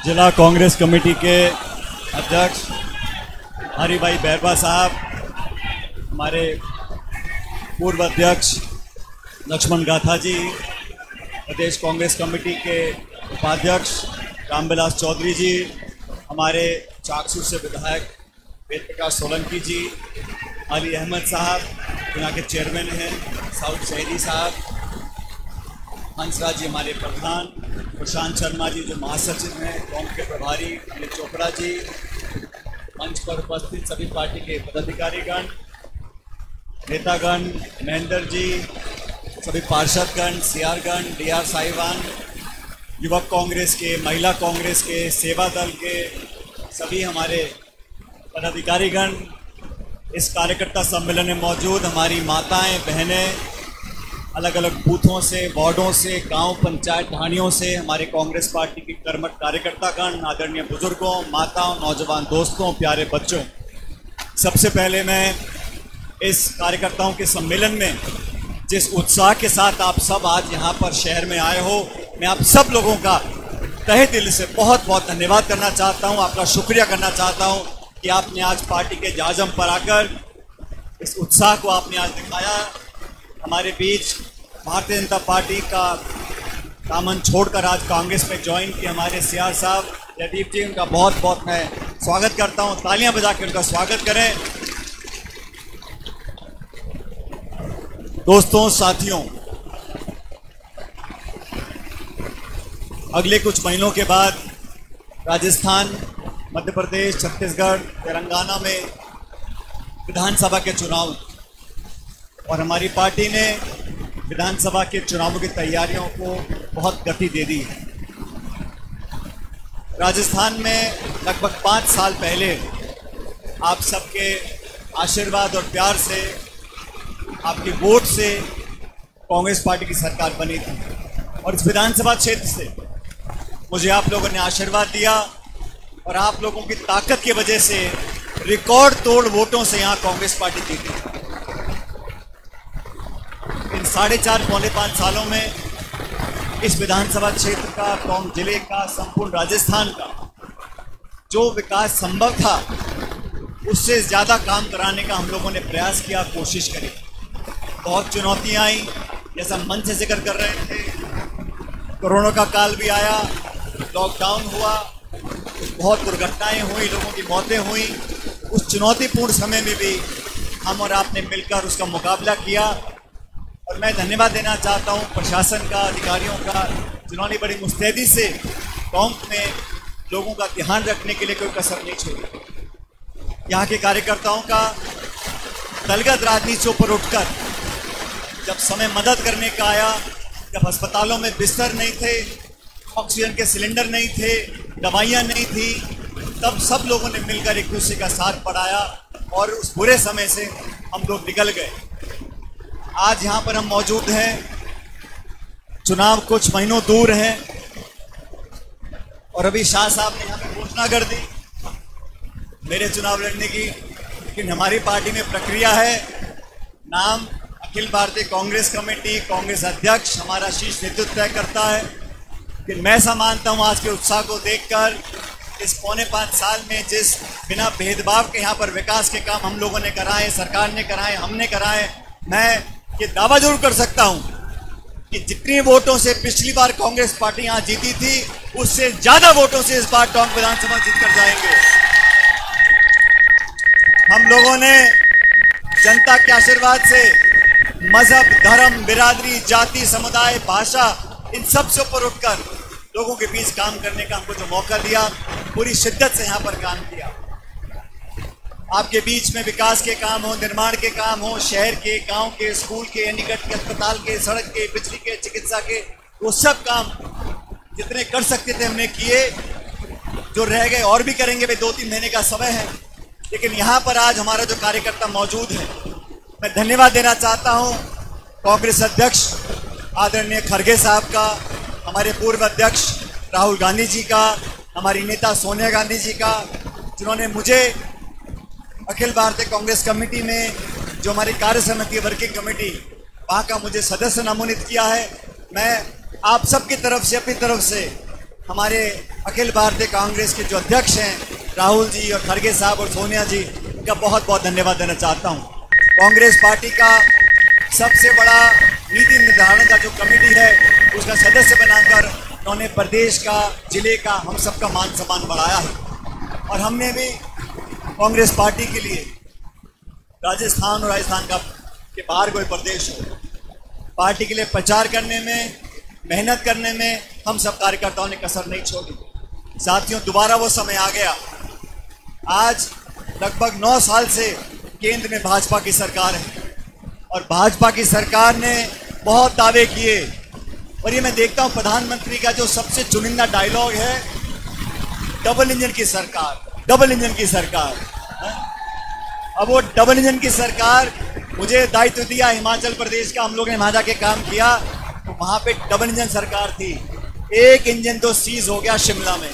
जिला कांग्रेस कमेटी के अध्यक्ष हरिभाई बैरवा साहब, हमारे पूर्व अध्यक्ष लक्ष्मण गाथा जी, प्रदेश कांग्रेस कमेटी के उपाध्यक्ष रामविलास चौधरी जी, हमारे चाकसू से विधायक वेद प्रकाश सोलंकी जी, अली अहमद साहब यहाँ के चेयरमैन हैं, साउद शहीदी साहब, हंसराज जी हमारे प्रधान, प्रशांत शर्मा जी जो महासचिव हैं, कौम के प्रभारी अमित चोपड़ा जी, मंच पर उपस्थित सभी पार्टी के पदाधिकारीगण, नेतागण, महेंद्र जी, सभी पार्षदगण, सीआरगण, डीआर साहिबान, युवक कांग्रेस के, महिला कांग्रेस के, सेवा दल के सभी हमारे पदाधिकारीगण, इस कार्यकर्ता सम्मेलन में मौजूद हमारी माताएं, बहनें, अलग अलग बूथों से, वार्डों से, गांव पंचायत ढाणियों से हमारे कांग्रेस पार्टी की कर्मठ कार्यकर्तागण, आदरणीय बुजुर्गों, माताओं, नौजवान दोस्तों, प्यारे बच्चों, सबसे पहले मैं इस कार्यकर्ताओं के सम्मेलन में जिस उत्साह के साथ आप सब आज यहाँ पर शहर में आए हो, मैं आप सब लोगों का तहे दिल से बहुत बहुत धन्यवाद करना चाहता हूँ, आपका शुक्रिया करना चाहता हूँ कि आपने आज पार्टी के जाजम पर आकर इस उत्साह को आपने आज दिखाया। हमारे बीच भारतीय जनता पार्टी का दामन छोड़कर आज कांग्रेस में ज्वाइन किए हमारे सीआर साहब जयदीप जी, उनका बहुत बहुत मैं स्वागत करता हूं। तालियां बजा के उनका स्वागत करें। दोस्तों, साथियों, अगले कुछ महीनों के बाद राजस्थान, मध्य प्रदेश, छत्तीसगढ़, तेलंगाना में विधानसभा के चुनाव और हमारी पार्टी ने विधानसभा के चुनावों की तैयारियों को बहुत गति दे दी है। राजस्थान में लगभग 5 साल पहले आप सबके आशीर्वाद और प्यार से, आपकी वोट से कांग्रेस पार्टी की सरकार बनी थी और इस विधानसभा क्षेत्र से मुझे आप लोगों ने आशीर्वाद दिया और आप लोगों की ताकत की वजह से रिकॉर्ड तोड़ वोटों से यहाँ कांग्रेस पार्टी जीती। इन 4.5 पौने 5 सालों में इस विधानसभा क्षेत्र का, टोंक जिले का, संपूर्ण राजस्थान का जो विकास संभव था उससे ज़्यादा काम कराने का हम लोगों ने प्रयास किया, कोशिश करी। बहुत चुनौतियाँ आई, जैसा मंच से जिक्र कर रहे थे, कोरोना का काल भी आया, लॉकडाउन हुआ, बहुत दुर्घटनाएं हुई, लोगों की मौतें हुई। उस चुनौतीपूर्ण समय में भी हम और आपने मिलकर उसका मुकाबला किया और मैं धन्यवाद देना चाहता हूं प्रशासन का, अधिकारियों का, जिन्होंने बड़ी मुस्तैदी से टोंक में लोगों का ध्यान रखने के लिए कोई कसर नहीं छोड़ी। यहाँ के कार्यकर्ताओं का दलगत राजनीतियों पर उठकर जब समय मदद करने का आया, जब अस्पतालों में बिस्तर नहीं थे, ऑक्सीजन के सिलेंडर नहीं थे, दवाइयाँ नहीं थी, तब सब लोगों ने मिलकर एक दूसरे का साथ बढ़ाया और उस बुरे समय से हम लोग निकल गए। आज यहाँ पर हम मौजूद हैं, चुनाव कुछ महीनों दूर हैं और अभी शाह साहब ने यहाँ पर घोषणा कर दी मेरे चुनाव लड़ने की, लेकिन हमारी पार्टी में प्रक्रिया है। नाम अखिल भारतीय कांग्रेस कमेटी, कांग्रेस अध्यक्ष हमारा शीर्ष नेतृत्व तय करता है। लेकिन मैं ऐसा मानता हूँ आज के उत्साह को देखकर, इस पौने 5 साल में जिस बिना भेदभाव के यहाँ पर विकास के काम हम लोगों ने कराए, सरकार ने कराए, हमने कराए, मैं ये दावा जरूर कर सकता हूँ कि जितनी वोटों से पिछली बार कांग्रेस पार्टी यहाँ जीती थी, उससे ज्यादा वोटों से इस बार टोंक विधानसभा जीत कर जाएंगे। हम लोगों ने जनता के आशीर्वाद से मजहब, धर्म, बिरादरी, जाति, समुदाय, भाषा, इन सब से ऊपर उठकर लोगों के बीच काम करने का हमको जो मौका दिया, पूरी शिद्दत से यहाँ पर काम किया। आपके बीच में विकास के काम हो, निर्माण के काम हो, शहर के, गांव के, स्कूल के, निकट के, अस्पताल के, सड़क के, बिजली के, चिकित्सा के, वो सब काम जितने कर सकते थे हमने किए। जो रह गए और भी करेंगे, भाई 2-3 महीने का समय है। लेकिन यहाँ पर आज हमारा जो कार्यकर्ता मौजूद है, मैं धन्यवाद देना चाहता हूँ कांग्रेस अध्यक्ष आदरणीय खड़गे साहब का, हमारे पूर्व अध्यक्ष राहुल गांधी जी का, हमारी नेता सोनिया गांधी जी का, जिन्होंने मुझे अखिल भारतीय कांग्रेस कमेटी में, जो हमारी कार्य समिति वर्किंग कमेटी, वहाँ का मुझे सदस्य नामोनित किया है। मैं आप सबकी तरफ से, अपनी तरफ से हमारे अखिल भारतीय कांग्रेस के जो अध्यक्ष हैं राहुल जी और खड़गे साहब और सोनिया जी, इनका बहुत बहुत धन्यवाद देना चाहता हूँ। कांग्रेस पार्टी का सबसे बड़ा नीति निर्धारण का जो कमेटी है उसका सदस्य बनाकर उन्होंने प्रदेश का, जिले का, हम सबका मान सम्मान बढ़ाया है। और हमने भी कांग्रेस पार्टी के लिए राजस्थान और राजस्थान का के बाहर कोई प्रदेश हो, पार्टी के लिए प्रचार करने में, मेहनत करने में हम सब कार्यकर्ताओं ने कसर नहीं छोड़ी। साथियों, दोबारा वो समय आ गया। आज लगभग 9 साल से केंद्र में भाजपा की सरकार है और भाजपा की सरकार ने बहुत दावे किए और ये मैं देखता हूं प्रधानमंत्री का जो सबसे चुनिंदा डायलॉग है, डबल इंजन की सरकार, डबल इंजन की सरकार। अब वो डबल इंजन की सरकार, मुझे दायित्व दिया हिमाचल प्रदेश का, हम लोगों ने वहां जाके काम किया तो वहां पे डबल इंजन सरकार थी। एक इंजन तो सीज हो गया शिमला में।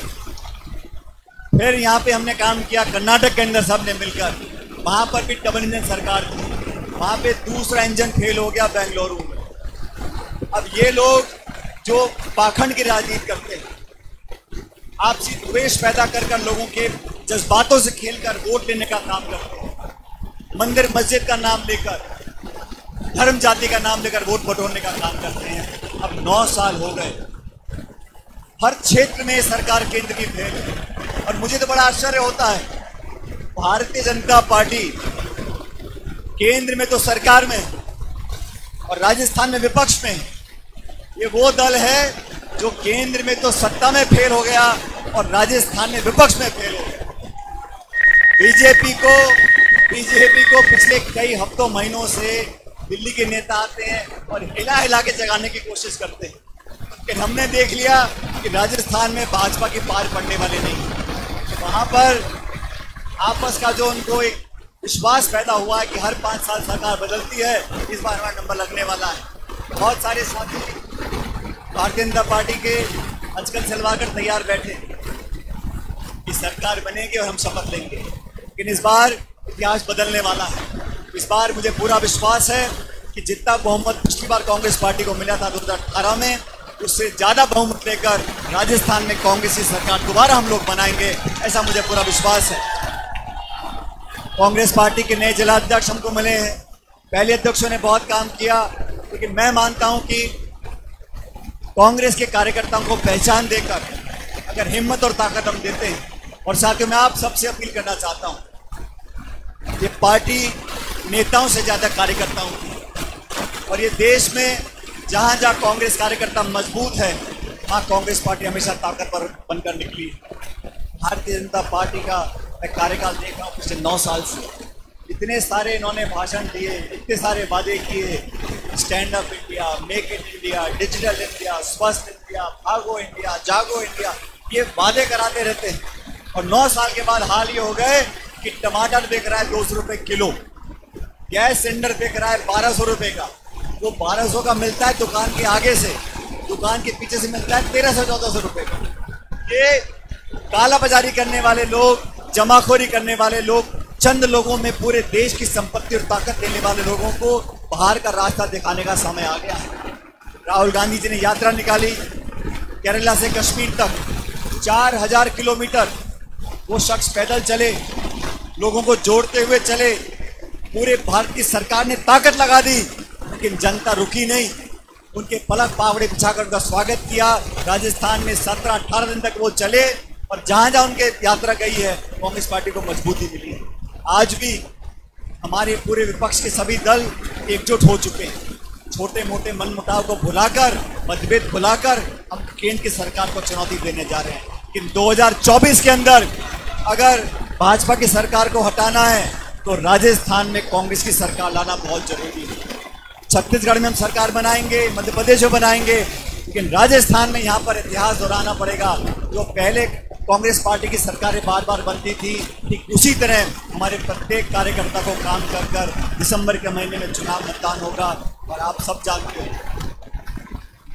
फिर यहाँ पे हमने काम किया कर्नाटक के अंदर, सब ने मिलकर, वहां पर भी डबल इंजन सरकार थी। वहां पे दूसरा इंजन फेल हो गया बेंगलुरु में। अब ये लोग जो पाखंड की राजनीति करते हैं, आपसी द्वेष पैदा कर लोगों के जज्बातों से खेलकर वोट लेने का काम करते हैं, मंदिर मस्जिद का नाम लेकर, धर्म जाति का नाम लेकर वोट बटोरने का काम करते हैं। अब 9 साल हो गए, हर क्षेत्र में सरकार केंद्र की फेल है। और मुझे तो बड़ा आश्चर्य होता है, भारतीय जनता पार्टी केंद्र में तो सरकार में और राजस्थान में विपक्ष में। ये वो दल है जो केंद्र में तो सत्ता में फेल हो गया और राजस्थान में विपक्ष में फेल हो गया। बीजेपी को पिछले कई हफ्तों महीनों से दिल्ली के नेता आते हैं और हिला हिला के जगाने की कोशिश करते हैं, लेकिन हमने देख लिया कि राजस्थान में भाजपा की पार पड़ने वाले नहीं। वहां पर आपस का जो उनको एक विश्वास पैदा हुआ है कि हर 5 साल सरकार बदलती है, इस बार हमारा नंबर लगने वाला है। बहुत सारे साथी भारतीय जनता पार्टी के आजकल सिलवाकर तैयार बैठे कि सरकार बनेगी और हम शपथ लेंगे, लेकिन इस बार इतिहास बदलने वाला है। इस बार मुझे पूरा विश्वास है कि जितना बहुमत पिछली बार कांग्रेस पार्टी को मिला था 2018 में, उससे ज़्यादा बहुमत लेकर राजस्थान में कांग्रेस की सरकार दोबारा हम लोग बनाएंगे, ऐसा मुझे पूरा विश्वास है। कांग्रेस पार्टी के नए जिलाध्यक्ष हमको मिले हैं, पहले अध्यक्षों ने बहुत काम किया, लेकिन मैं मानता हूं कि कांग्रेस के कार्यकर्ताओं को पहचान देकर अगर हिम्मत और ताकत हम देते हैं, और साथियों मैं आप सबसे अपील करना चाहता हूं, ये पार्टी नेताओं से ज़्यादा कार्यकर्ताओं की, और ये देश में जहां जहां कांग्रेस कार्यकर्ता मजबूत है वहां कांग्रेस पार्टी हमेशा ताकतवर बनकर निकली। भारतीय जनता पार्टी का मैं कार्यकाल देख रहा हूँ पिछले 9 साल से, इतने सारे इन्होंने भाषण दिए, इतने सारे वादे किए, stand up India, make in India, digital India, स्वस्थ इंडिया, भागो इंडिया, जागो इंडिया, ये वादे कराते रहते हैं। और 9 साल के बाद हाल ये हो गए कि टमाटर बिक रहा है 200 रुपये किलो, गैस सिलेंडर बिक रहा है 1200 रुपये का, जो 1200 का मिलता है दुकान के आगे से, दुकान के पीछे से मिलता है 1300-1400 रुपये का। ये काला बाजारी करने वाले लोग, जमाखोरी करने वाले लोग, चंद लोगों में पूरे देश की संपत्ति और ताकत देने वाले लोगों को बाहर का रास्ता दिखाने का समय आ गया है। राहुल गांधी जी ने यात्रा निकाली केरला से कश्मीर तक, 4000 किलोमीटर वो शख्स पैदल चले, लोगों को जोड़ते हुए चले, पूरे भारत की सरकार ने ताकत लगा दी, लेकिन जनता रुकी नहीं, उनके पलक पावड़े बिछाकर उनका स्वागत किया। राजस्थान में 17-18 दिन तक वो चले और जहां जहां उनके यात्रा गई है कांग्रेस पार्टी को मजबूती मिली है। आज भी हमारे पूरे विपक्ष के सभी दल एकजुट हो चुके हैं, छोटे मोटे मनमुटाव को भुलाकर, मतभेद भुलाकर हम केंद्र की सरकार को चुनौती देने जा रहे हैं। लेकिन 2024 के अंदर अगर भाजपा की सरकार को हटाना है तो राजस्थान में कांग्रेस की सरकार लाना बहुत जरूरी है। छत्तीसगढ़ में हम सरकार बनाएंगे, मध्य प्रदेश में बनाएंगे, लेकिन राजस्थान में यहाँ पर इतिहास दोहराना पड़ेगा। जो पहले कांग्रेस पार्टी की सरकारें बार बार बनती थी, ठीक उसी तरह हमारे प्रत्येक कार्यकर्ता को काम कर कर दिसंबर के महीने में चुनाव मतदान होगा। और आप सब जानते हो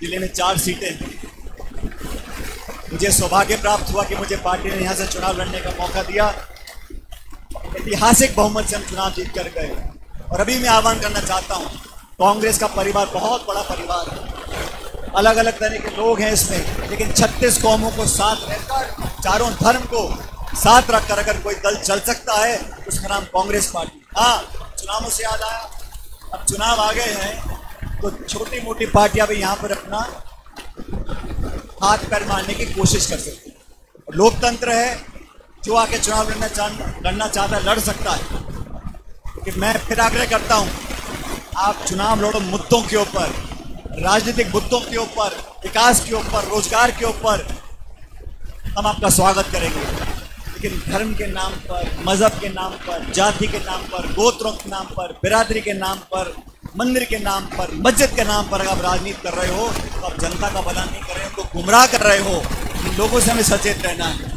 जिले में 4 सीटें हैं। मुझे सौभाग्य प्राप्त हुआ कि मुझे पार्टी ने यहाँ से चुनाव लड़ने का मौका दिया, ऐतिहासिक बहुमत से हम चुनाव जीत कर गए। और अभी मैं आह्वान करना चाहता हूँ, कांग्रेस का परिवार बहुत बड़ा परिवार है, अलग अलग तरह के लोग हैं इसमें, लेकिन 36 कौमों को साथ रहकर, चारों धर्म को साथ रखकर अगर कोई दल चल सकता है उसका नाम कांग्रेस पार्टी। हाँ, चुनावों से याद आया, अब चुनाव आ गए हैं तो छोटी मोटी पार्टियां भी यहाँ पर अपना हाथ पैर मारने की कोशिश कर सकती है। लोकतंत्र है, जो आके चुनाव लड़ना चाहता है लड़ सकता है। कि मैं फिर आग्रह करता हूँ, आप चुनाव लड़ो मुद्दों के ऊपर, राजनीतिक मुद्दों के ऊपर, विकास के ऊपर, रोजगार के ऊपर, हम आपका स्वागत करेंगे। लेकिन धर्म के नाम पर, मजहब के नाम पर, जाति के नाम पर, गोत्रों के नाम पर, बिरादरी के नाम पर, मंदिर के नाम पर, मस्जिद के नाम पर अगर आप राजनीति कर रहे हो तो आप जनता का भला नहीं कर रहे हो, तो गुमराह कर रहे हो। इन लोगों से हमें सचेत रहना है।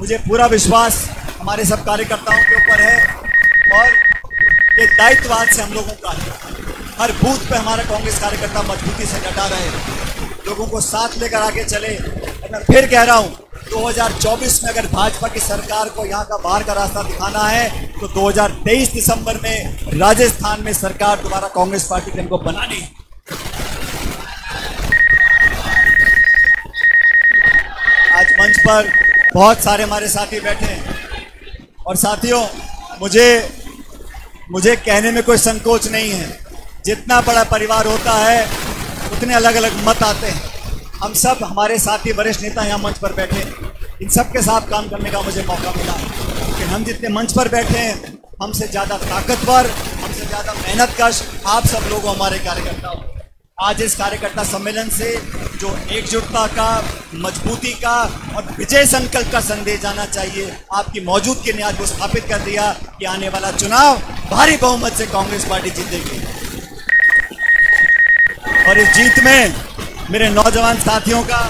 मुझे पूरा विश्वास हमारे सब कार्यकर्ताओं के ऊपर है और ये दायित्ववाद से हम लोगों का है। हर बूथ पे हमारा कांग्रेस कार्यकर्ता मजबूती से डटा रहे, लोगों को साथ लेकर आगे चले। मैं फिर कह रहा हूँ, 2024 में अगर भाजपा की सरकार को यहाँ का बाहर का रास्ता दिखाना है तो 2023 दिसंबर में राजस्थान में सरकार दोबारा कांग्रेस पार्टी की हमको बनानी है। आज मंच पर बहुत सारे हमारे साथी बैठे हैं और साथियों, मुझे कहने में कोई संकोच नहीं है। जितना बड़ा परिवार होता है उतने अलग अलग मत आते हैं। हम सब, हमारे साथी वरिष्ठ नेता यहाँ मंच पर बैठे हैं, इन सब के साथ काम करने का मुझे मौका मिला। लेकिन हम जितने मंच पर बैठे हैं, हमसे ज़्यादा ताकतवर, हमसे ज़्यादा मेहनतकश आप सब लोग हमारे कार्यकर्ता हो। आज इस कार्यकर्ता सम्मेलन से जो एकजुटता का, मजबूती का और विजय संकल्प का संदेश जाना चाहिए, आपकी मौजूदगी ने आज वो स्थापित कर दिया कि आने वाला चुनाव भारी बहुमत से कांग्रेस पार्टी जीतेगी। और इस जीत में मेरे नौजवान साथियों का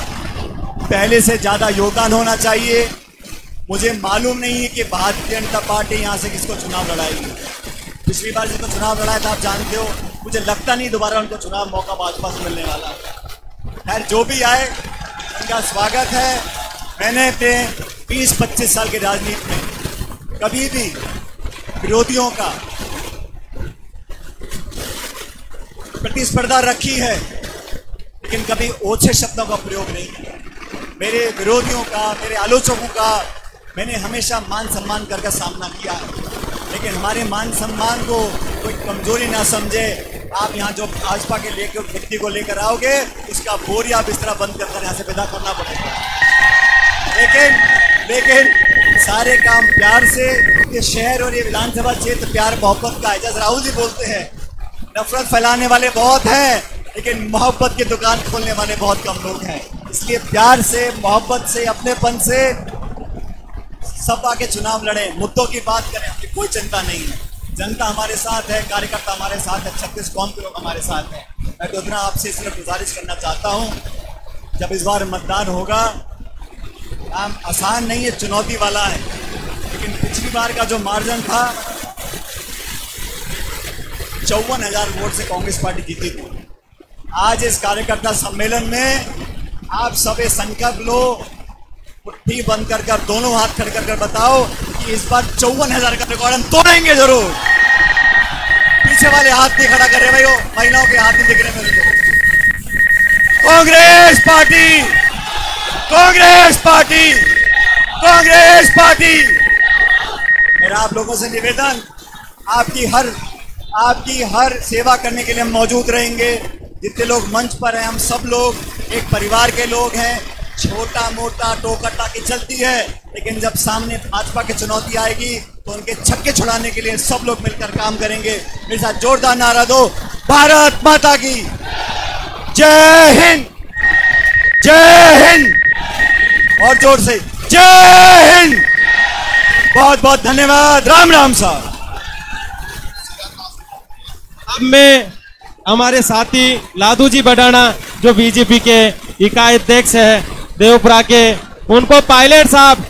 पहले से ज़्यादा योगदान होना चाहिए। मुझे मालूम नहीं है कि भारतीय जनता पार्टी यहाँ से किसको चुनाव लड़ाएगी। पिछली बार जिसको चुनाव लड़ाया था आप जानते हो, मुझे लगता नहीं दोबारा उनको चुनाव मौका भाजपा से मिलने वाला है। खैर, जो भी आए उनका स्वागत है। मैंने अपने 20-25 साल की राजनीति में कभी भी विरोधियों का प्रतिस्पर्धा रखी है, लेकिन कभी ओछे शब्दों का प्रयोग नहीं किया। मेरे विरोधियों का, मेरे आलोचकों का मैंने हमेशा मान सम्मान करके सामना किया है। लेकिन हमारे मान सम्मान को कोई कमजोरी ना समझे। आप यहाँ जो भाजपा के व्यक्ति को लेकर आओगे, उसका बोरिया बिस्तरा बंद कर यहाँ से विदा करना पड़ेगा। लेकिन सारे काम प्यार से, ये शहर और ये विधानसभा क्षेत्र प्यार मोहब्बत का है। जैसे राहुल जी बोलते हैं, नफरत फैलाने वाले बहुत हैं, लेकिन मोहब्बत की दुकान खोलने वाले बहुत कम लोग हैं। इसलिए प्यार से, मोहब्बत से, अपनेपन से सब आके चुनाव लड़ें, मुद्दों की बात करें, हमें कोई चिंता नहीं है। जनता हमारे साथ है, कार्यकर्ता हमारे साथ है, 36 कौम के लोग हमारे साथ हैं। मैं तो इतना आपसे सिर्फ गुजारिश करना चाहता हूँ, जब इस बार मतदान होगा, काम आसान नहीं है, चुनौती वाला है। लेकिन पिछली बार का जो मार्जिन था, 54,000 वोट से कांग्रेस पार्टी जीती थी। आज इस कार्यकर्ता सम्मेलन में आप सब ये संकल्प लो, मुट्ठी बंद कर दोनों हाथ खड़े कर बताओ कि इस बार 54,000 का रिकॉर्ड हम तोड़ेंगे जरूर। पीछे वाले हाथ नहीं खड़ा कर रहे भाई, महिलाओं के हाथ नहीं दिख रहे मेरे को। Congress party, Congress party, Congress party. मेरा आप लोगों से निवेदन, आपकी हर सेवा करने के लिए हम मौजूद रहेंगे। जितने लोग मंच पर हैं, हम सब लोग एक परिवार के लोग हैं। छोटा मोटा टोका टाकी चलती है, लेकिन जब सामने भाजपा की चुनौती आएगी तो उनके छक्के छुड़ाने के लिए सब लोग मिलकर काम करेंगे। मेरे साथ जोरदार नारा दो, भारत माता की जय हिंद, जय हिंद, और जोर से जय हिंद। बहुत बहुत धन्यवाद। राम राम साहब। अब मैं हमारे साथी लादू जी बडाना, जो बीजेपी के इकाई अध्यक्ष है देवपुरा के, उनको पायलट साहब